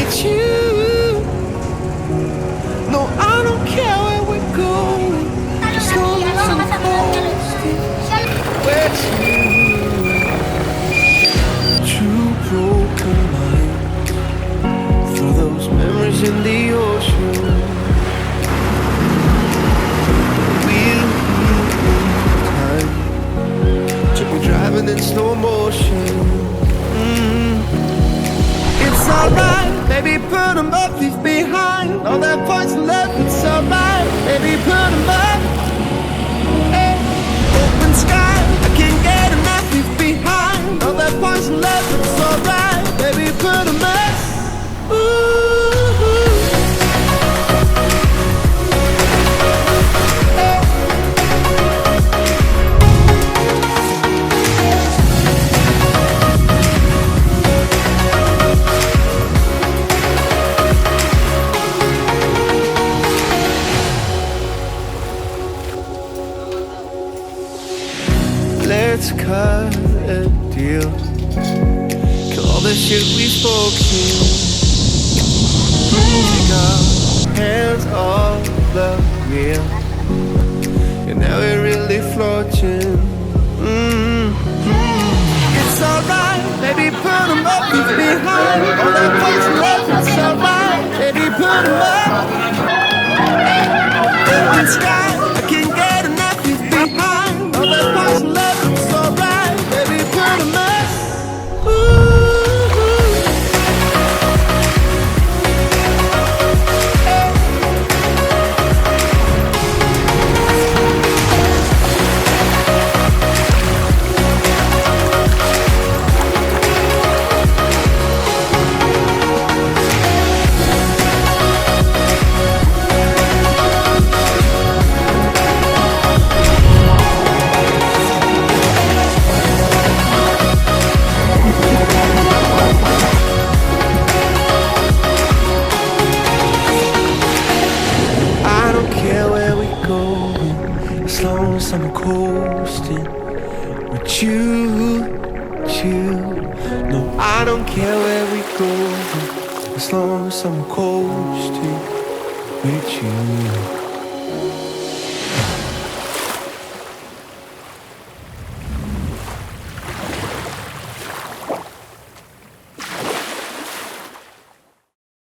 with you. No, I don't care where we're going, as long as I'm coasting with you. True broken mind, through those memories in the ocean. We'll be time, took me driving in slow motion. It's alright, baby, put them up, leave behind all that points left. It's alright, baby, put them up. Hey, open sky, I can't get enough, leave behind all that points left. It's alright, baby, put them up. Let's cut a deal, kill all the shit we've spoken. Take our hands off the wheel, and now we're really floating. It's alright, baby, put them up, leave behind all that points left. It's alright, baby, put them up. Open sky, I can't get enough, leave behind all that points left. It's alright, baby, put them up. As long as I'm coasting with you. No, I don't care where we go, as long as I'm coasting with you.